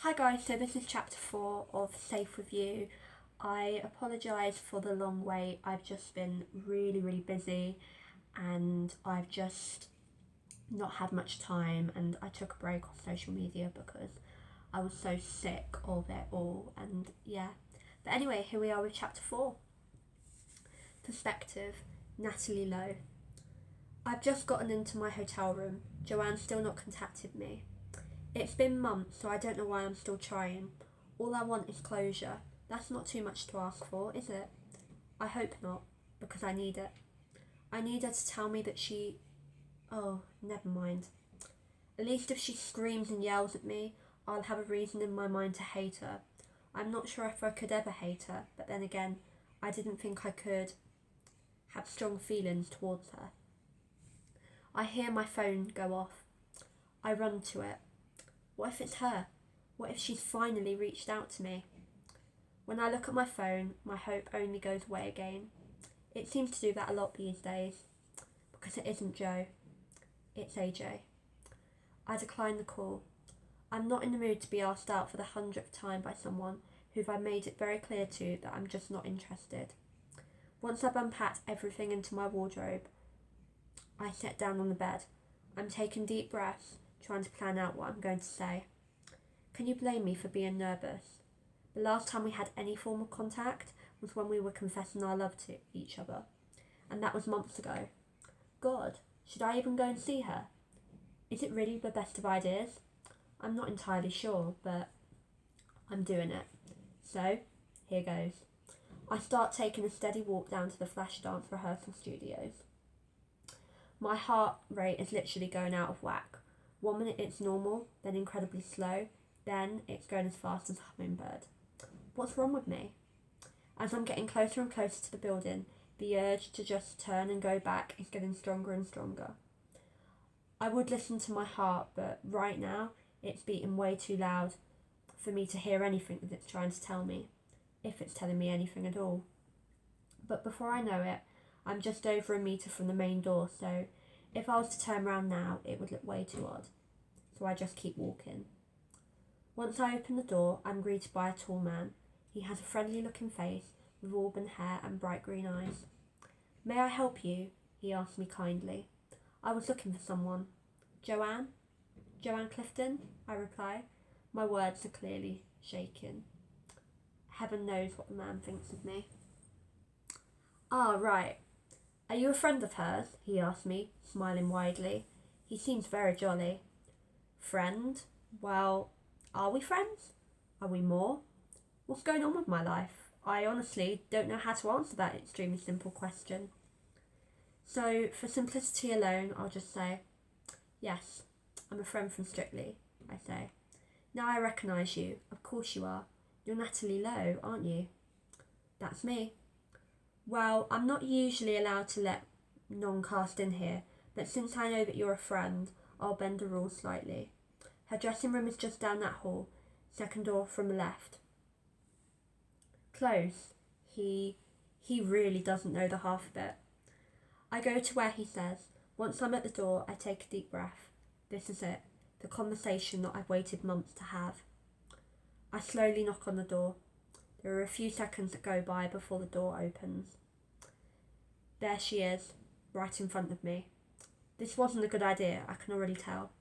Hi guys, so this is chapter 4 of Safe With You. I apologise for the long wait. I've just been really busy and I've just not had much time, and I took a break off social media because I was so sick of it all, and yeah. But anyway, here we are with chapter 4. Perspective, Natalie Lowe. I've just gotten into my hotel room. Joanne's still not contacted me. It's been months, so I don't know why I'm still trying. All I want is closure. That's not too much to ask for, is it? I hope not, because I need it. I need her to tell me that she... Oh, never mind. At least if she screams and yells at me, I'll have a reason in my mind to hate her. I'm not sure if I could ever hate her, but then again, I didn't think I could have strong feelings towards her. I hear my phone go off. I run to it. What if it's her? What if she's finally reached out to me? When I look at my phone, my hope only goes away again. It seems to do that a lot these days, because it isn't Joe. It's AJ. I decline the call. I'm not in the mood to be asked out for the 100th time by someone who I've made it very clear to that I'm just not interested. Once I've unpacked everything into my wardrobe, I sit down on the bed. I'm taking deep breaths, trying to plan out what I'm going to say. Can you blame me for being nervous? The last time we had any form of contact was when we were confessing our love to each other, and that was months ago. God, should I even go and see her? Is it really the best of ideas? I'm not entirely sure, but I'm doing it. So, here goes. I start taking a steady walk down to the flash dance rehearsal studios. My heart rate is literally going out of whack. 1 minute it's normal, then incredibly slow, then it's going as fast as a hummingbird. What's wrong with me? As I'm getting closer and closer to the building, the urge to just turn and go back is getting stronger and stronger. I would listen to my heart, but right now it's beating way too loud for me to hear anything that it's trying to tell me, if it's telling me anything at all. But before I know it, I'm just over a metre from the main door, so if I was to turn around now, it would look way too odd. So I just keep walking. Once I open the door, I'm greeted by a tall man. He has a friendly looking face with auburn hair and bright green eyes. May I help you? He asked me kindly. I was looking for someone. Joanne? Joanne Clifton? I reply. My words are clearly shaking. Heaven knows what the man thinks of me. Ah, right. Are you a friend of hers? He asked me, smiling widely. He seems very jolly. Friend? Well, are we friends? Are we more? What's going on with my life? I honestly don't know how to answer that extremely simple question. So, for simplicity alone, I'll just say, yes, I'm a friend from Strictly, I say. Now I recognise you. Of course you are. You're Natalie Lowe, aren't you? That's me. Well, I'm not usually allowed to let non-cast in here, but since I know that you're a friend, I'll bend the rules slightly. Her dressing room is just down that hall, second door from the left. Close. He really doesn't know the half of it. I go to where he says. Once I'm at the door, I take a deep breath. This is it, the conversation that I've waited months to have. I slowly knock on the door. There are a few seconds that go by before the door opens. There she is, right in front of me. This wasn't a good idea, I can already tell.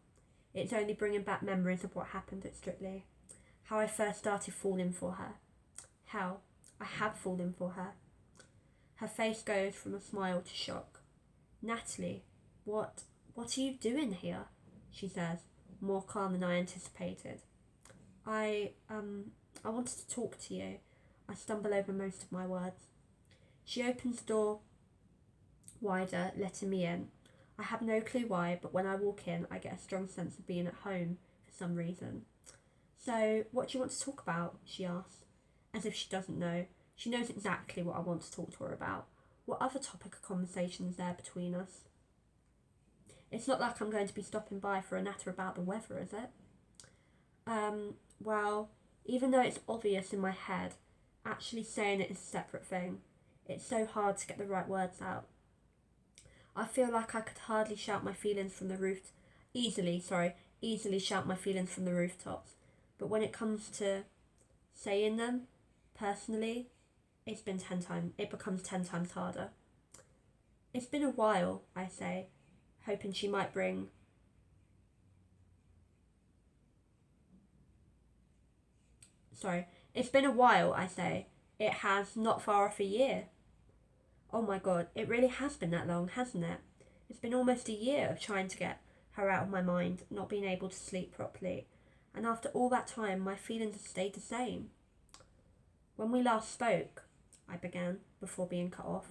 It's only bringing back memories of what happened at Strictly. How I first started falling for her. How I have fallen for her. Her face goes from a smile to shock. Natalie, what are you doing here? She says, more calm than I anticipated. I wanted to talk to you. I stumble over most of my words. She opens the door wider, letting me in. I have no clue why, but when I walk in, I get a strong sense of being at home for some reason. So, what do you want to talk about? She asks, as if she doesn't know. She knows exactly what I want to talk to her about. What other topic of conversation is there between us? It's not like I'm going to be stopping by for a natter about the weather, is it? Well, even though it's obvious in my head, actually saying it is a separate thing. It's so hard to get the right words out. I feel like I could hardly shout my feelings from the easily shout my feelings from the rooftops. but when it comes to saying them personally, it becomes 10 times harder. It's been a while, I say, hoping she might bring It's been a while, I say. It has, not far off a year. Oh my god, it really has been that long, hasn't it? It's been almost a year of trying to get her out of my mind, not being able to sleep properly. And after all that time, my feelings have stayed the same. When we last spoke, I began, before being cut off.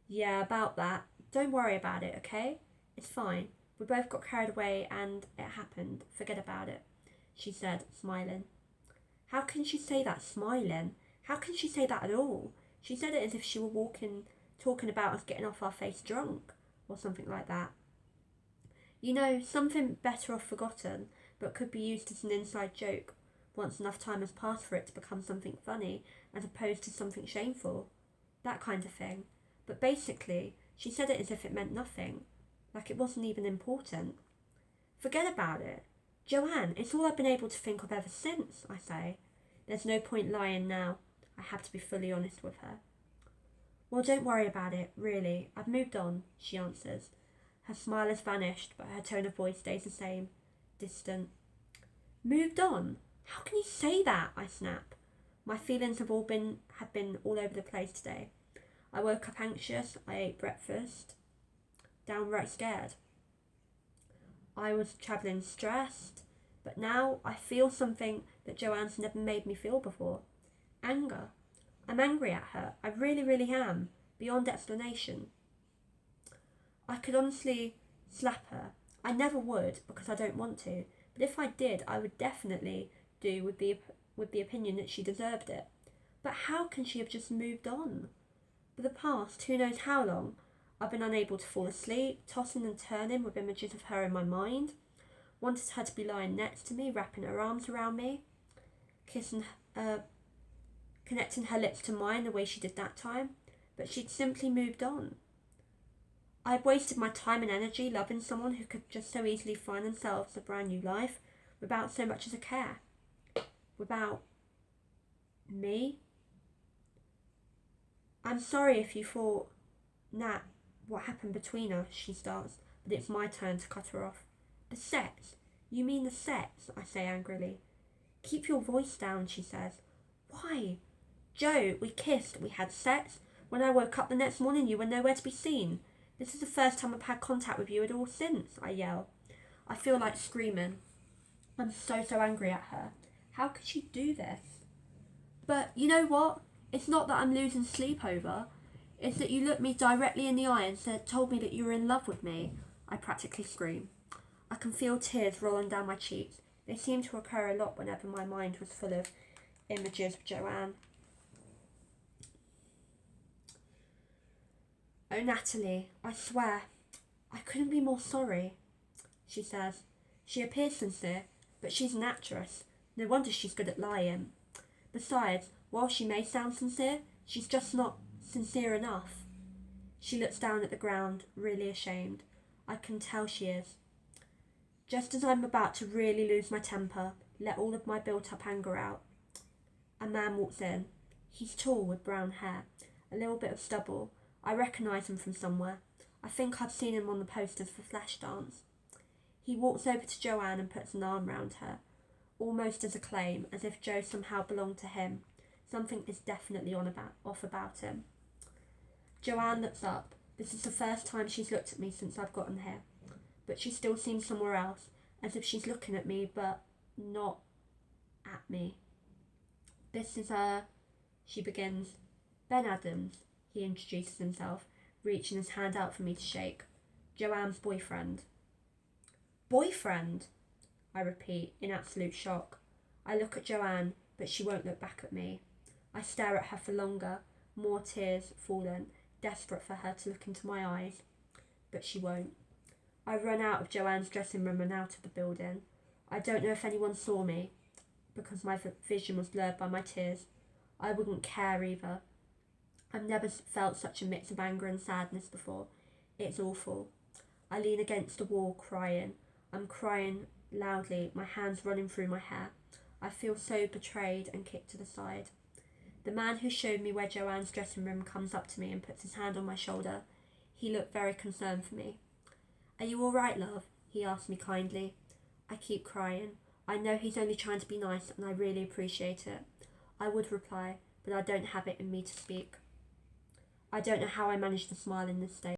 Yeah, about that. Don't worry about it, okay? It's fine. We both got carried away and it happened. Forget about it, she said, smiling. How can she say that smiling? How can she say that at all? She said it as if she were talking about us getting off our face drunk, or something like that. You know, something better off forgotten, but could be used as an inside joke once enough time has passed for it to become something funny, as opposed to something shameful. That kind of thing. But basically, she said it as if it meant nothing, like it wasn't even important. Forget about it. Joanne, it's all I've been able to think of ever since, I say. There's no point lying now. I have to be fully honest with her. Well, don't worry about it, really. I've moved on, she answers. Her smile has vanished, but her tone of voice stays the same, distant. Moved on? How can you say that? I snap. My feelings have been all over the place today. I woke up anxious, I ate breakfast, downright scared. I was travelling stressed, but now I feel something that Joanne's never made me feel before. Anger. I'm angry at her. I really, really am. Beyond explanation. I could honestly slap her. I never would, because I don't want to. But if I did, I would definitely do with the opinion that she deserved it. But how can she have just moved on? For the past, who knows how long, I've been unable to fall asleep, tossing and turning with images of her in my mind. Wanted her to be lying next to me, wrapping her arms around me, connecting her lips to mine the way she did that time, but she'd simply moved on. I'd wasted my time and energy loving someone who could just so easily find themselves a brand new life without so much as a care. Without me. I'm sorry if you thought, Nat, what happened between us, she starts, but it's my turn to cut her off. The sex? You mean the sex? I say angrily. Keep your voice down, she says. Why? Joe, we kissed, we had sex. When I woke up the next morning, you were nowhere to be seen. This is the first time I've had contact with you at all since, I yell. I feel like screaming. I'm so angry at her. How could she do this? But you know what? It's not that I'm losing sleep over. It's that you looked me directly in the eye and told me that you were in love with me. I practically scream. I can feel tears rolling down my cheeks. They seem to occur a lot whenever my mind was full of images of Joanne. Oh, Natalie, I swear, I couldn't be more sorry, she says. She appears sincere, but she's an actress. No wonder she's good at lying. Besides, while she may sound sincere, she's just not sincere enough. She looks down at the ground, really ashamed. I can tell she is. Just as I'm about to really lose my temper, let all of my built-up anger out, a man walks in. He's tall with brown hair, a little bit of stubble. I recognise him from somewhere. I think I've seen him on the posters for Flashdance. He walks over to Joanne and puts an arm round her, almost as a claim, as if Joe somehow belonged to him. Something is definitely off about him. Joanne looks up. This is the first time she's looked at me since I've gotten here. But she still seems somewhere else, as if she's looking at me, but not at me. This is she begins. Ben Adams, he introduces himself, reaching his hand out for me to shake. Joanne's boyfriend. Boyfriend? I repeat, in absolute shock. I look at Joanne, but she won't look back at me. I stare at her for longer, more tears falling, desperate for her to look into my eyes. But she won't. I run out of Joanne's dressing room and out of the building. I don't know if anyone saw me, because my vision was blurred by my tears. I wouldn't care either. I've never felt such a mix of anger and sadness before. It's awful. I lean against the wall, crying. I'm crying loudly, my hands running through my hair. I feel so betrayed and kicked to the side. The man who showed me where Joanne's dressing room comes up to me and puts his hand on my shoulder. He looked very concerned for me. "Are you all right, love?" he asked me kindly. I keep crying. I know he's only trying to be nice and I really appreciate it. I would reply, but I don't have it in me to speak. I don't know how I managed to smile in this state.